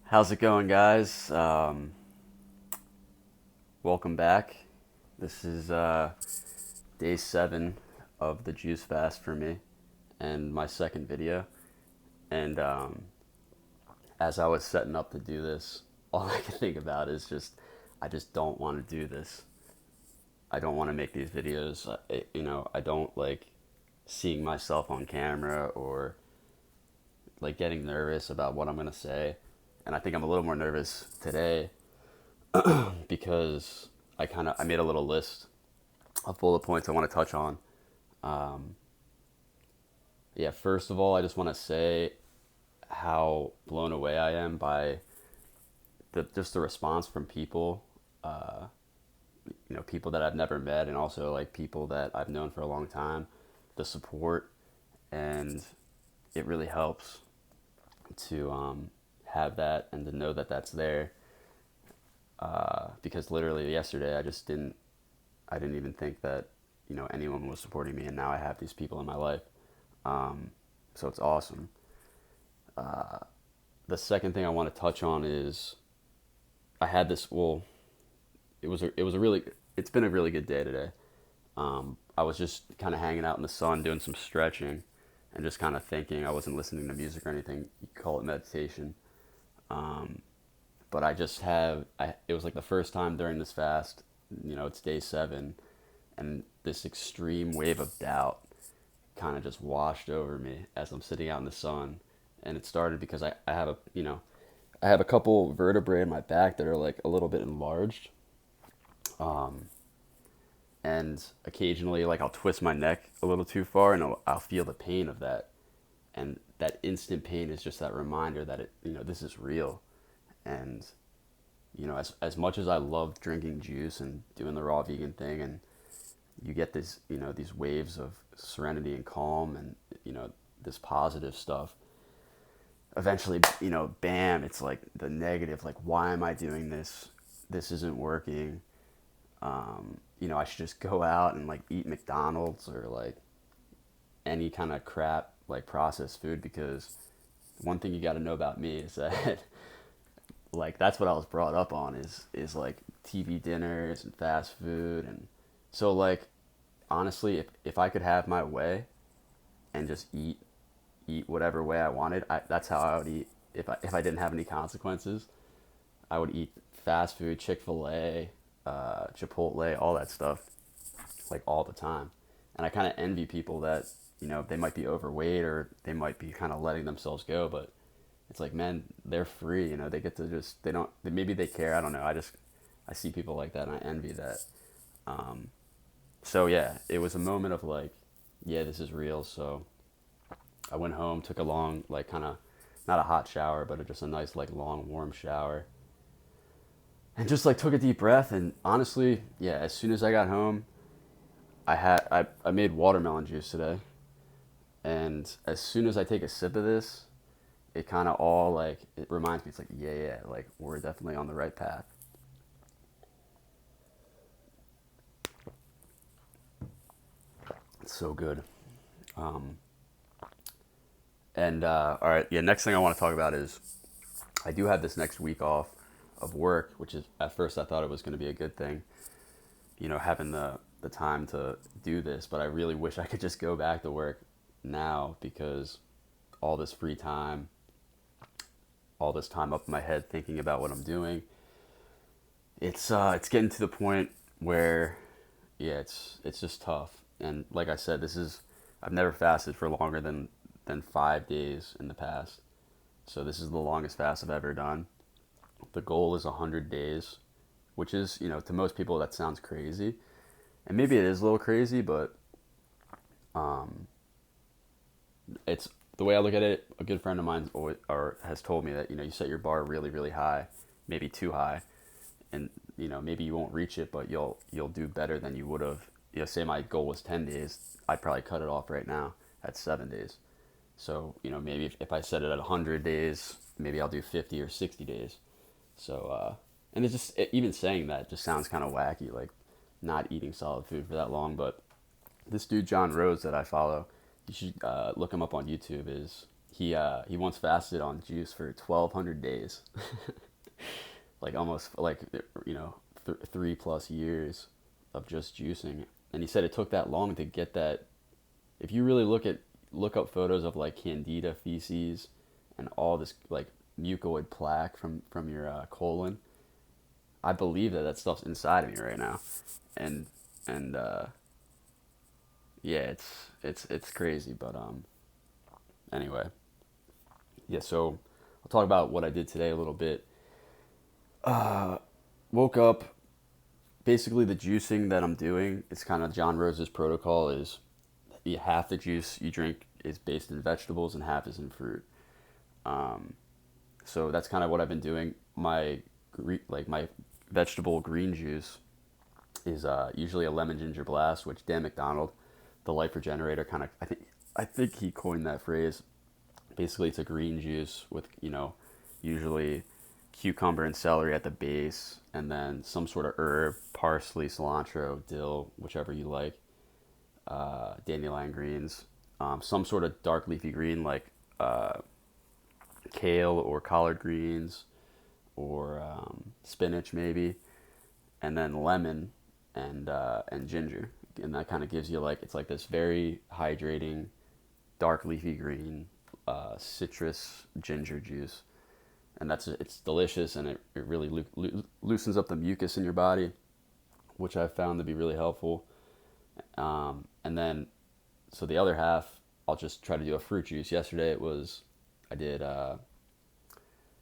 How's it going, guys? Welcome back. This is day 7 of the juice fast for me, and my second video. And as I was setting up to do this, all I can think about is I just don't want to do this. I don't want to make these videos. I don't like seeing myself on camera or like getting nervous about what I'm gonna say. And I think I'm a little more nervous today because I made a little list of bullet points I want to touch on. Um, yeah, first of all, I just want to say how blown away I am by the response from people. Uh, People that I've never met, and also like people that I've known for a long time. The support, and it really helps to have that and to know that that's there. Because literally yesterday, I didn't even think that anyone was supporting me, and now I have these people in my life. So it's awesome. The second thing I want to touch on is I had this. Well, it was a really it's been a really good day today. I was just kind of hanging out in the sun, doing some stretching, and just kind of thinking. I wasn't listening to music or anything. You could call it meditation. But I just it was like the first time during this fast. It's day 7, and this extreme wave of doubt kind of just washed over me as I'm sitting out in the sun. And it started because I have a couple vertebrae in my back that are like a little bit enlarged. Um, and occasionally, like, I'll twist my neck a little too far, and I'll feel the pain of that. And that instant pain is just that reminder that this is real. And as much as I love drinking juice and doing the raw vegan thing, and you get these waves of serenity and calm, and this positive stuff. Eventually, bam, it's like the negative. Like, why am I doing this? This isn't working. I should just go out and like eat McDonald's or like any kind of crap like processed food, because one thing you got to know about me is that like that's what I was brought up on is like TV dinners and fast food. And so like honestly, if I could have my way and just eat whatever way I wanted, that's how I would eat. If I didn't have any consequences, I would eat fast food, Chick-fil-A, Chipotle, all that stuff, like all the time. And I kind of envy people that they might be overweight or they might be kind of letting themselves go, but it's like, man, they're free. They get to just maybe they care. I don't know. I see people like that and I envy that. So yeah, it was a moment of like, yeah, this is real. So I went home, took a long, like, kind of not a hot shower, but just a nice, like, long, warm shower, and just like took a deep breath. And honestly, yeah, as soon as I got home, I made watermelon juice today, and as soon as I take a sip of this, it kind of all like it reminds me. It's like, yeah, like we're definitely on the right path. It's so good. Um, and all right, yeah. Next thing I want to talk about is I do have this next week off of work, which is at first I thought it was going to be a good thing, having the time to do this. But I really wish I could just go back to work now, because all this free time, all this time up in my head thinking about what I'm doing, it's getting to the point where yeah, it's just tough. And like I said, I've never fasted for longer than 5 days in the past. So this is the longest fast I've ever done. The goal is 100 days, which is, to most people that sounds crazy. And maybe it is a little crazy, but um, it's the way I look at it. A good friend of mine has told me that, you set your bar really, really high, maybe too high, and maybe you won't reach it, but you'll do better than you would have. Say my goal was 10 days, I'd probably cut it off right now at 7 days. So maybe if I set it at 100 days, maybe I'll do 50 or 60 days. So and it's just even saying that just sounds kind of wacky, like not eating solid food for that long. But this dude John Rose that I follow, you should look him up on YouTube. Is he once fasted on juice for 1,200 days, like almost like th 3+ years of just juicing. And he said it took that long to get that. If you really look up photos of like candida feces and all this like mucoid plaque from your colon, I believe that that stuff's inside of me right now, and and yeah, it's crazy. But anyway, yeah. So I'll talk about what I did today a little bit. Woke up. Basically, the juicing that I'm doing, it's kind of John Rose's protocol. Is half the juice you drink is based in vegetables and half is in fruit. So that's kind of what I've been doing. My vegetable green juice is usually a lemon ginger blast, which Dan McDonald, the Life Regenerator, kind of I think he coined that phrase. Basically, it's a green juice with usually cucumber and celery at the base, and then some sort of herb, parsley, cilantro, dill, whichever you like, dandelion greens, some sort of dark leafy green like kale or collard greens or spinach maybe, and then lemon and ginger, and that kind of gives you like it's like this very hydrating, dark leafy green, citrus ginger juice, and it's delicious, and it really loosens up the mucus in your body, which I've found to be really helpful. And then so the other half, I'll just try to do a fruit juice. Yesterday I did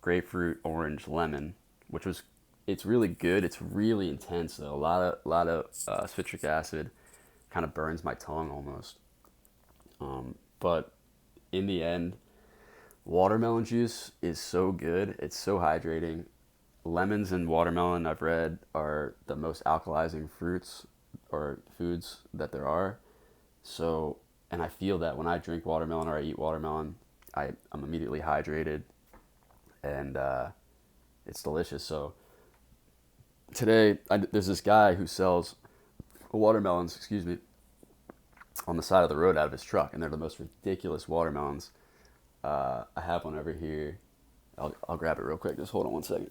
grapefruit, orange, lemon, which was it's really good. It's really intense though. A lot of citric acid, kind of burns my tongue almost. But in the end, watermelon juice is so good. It's so hydrating. Lemons and watermelon, I've read, are the most alkalizing fruits or foods that there are. So, and I feel that when I drink watermelon or I eat watermelon, I'm immediately hydrated, and it's delicious. So today, there's this guy who sells watermelons, excuse me, on the side of the road out of his truck, and they're the most ridiculous watermelons. I have one over here. I'll grab it real quick. Just hold on one second.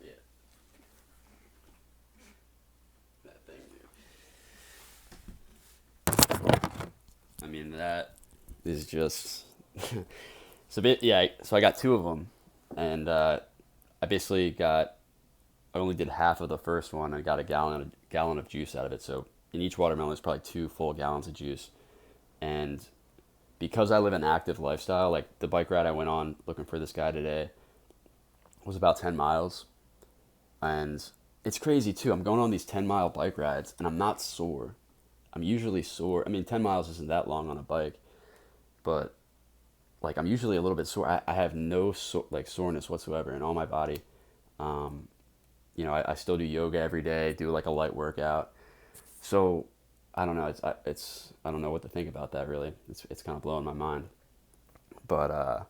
Yeah, that thing, dude. I mean, that is just so yeah. So I got two of them, and I basically got I only did half of the first one. I got a gallon of juice out of it. So in each watermelon, there's probably 2 full gallons of juice. And because I live an active lifestyle, like the bike ride I went on looking for this guy today was about 10 miles. And it's crazy too. I'm going on these 10-mile bike rides and I'm not sore. I'm usually sore. I mean, 10 miles isn't that long on a bike, but like I'm usually a little bit sore. I have no soreness whatsoever in all my body. Um, I still do yoga every day, do like a light workout. So I don't know. I don't know what to think about that really. It's kind of blowing my mind. But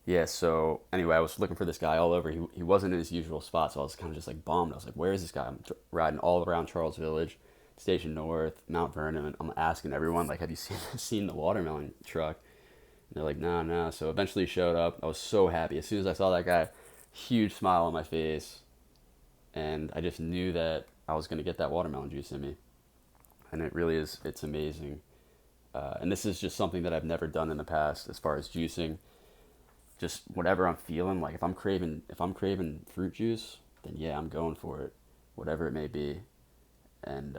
yeah. So anyway, I was looking for this guy all over. He wasn't in his usual spot, so I was kind of just like bummed. I was like, where is this guy? I'm riding all around Charles Village, Station North, Mount Vernon, and I'm asking everyone like, have you seen the watermelon truck? And they're like, no, no. So eventually he showed up. I was so happy as soon as I saw that guy. Huge smile on my face, and I just knew that I was going to get that watermelon juice in me, and it really is. It's amazing, and this is just something that I've never done in the past as far as juicing. Just whatever I'm feeling, like if I'm craving fruit juice, then yeah, I'm going for it, whatever it may be, and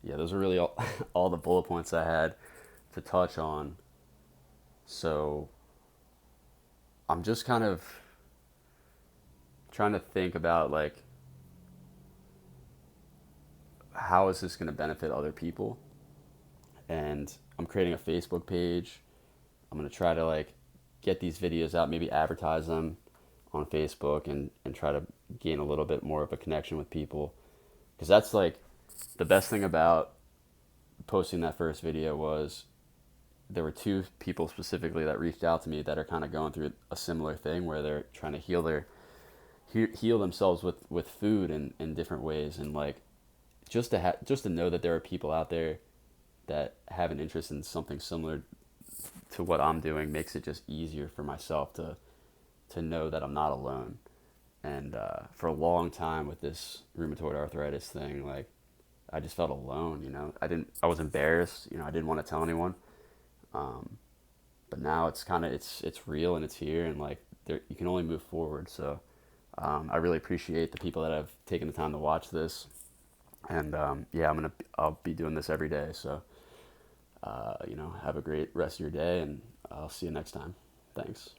yeah, those are really all, all the bullet points I had to touch on. So I'm just kind of trying to think about like how is this going to benefit other people, and I'm creating a Facebook page. I'm going to try to like get these videos out, maybe advertise them on Facebook, and try to gain a little bit more of a connection with people, because that's like the best thing about posting that first video was there were two people specifically that reached out to me that are kind of going through a similar thing where they're trying to heal themselves with food in different ways, and like just to know that there are people out there that have an interest in something similar to what I'm doing makes it just easier for myself to know that I'm not alone. And for a long time with this rheumatoid arthritis thing, like I just felt alone. I was embarrassed. I didn't want to tell anyone. Um, but now it's kind of it's real and it's here, and like you can only move forward. So I really appreciate the people that have taken the time to watch this, and yeah, I'll be doing this every day. So have a great rest of your day, and I'll see you next time. Thanks.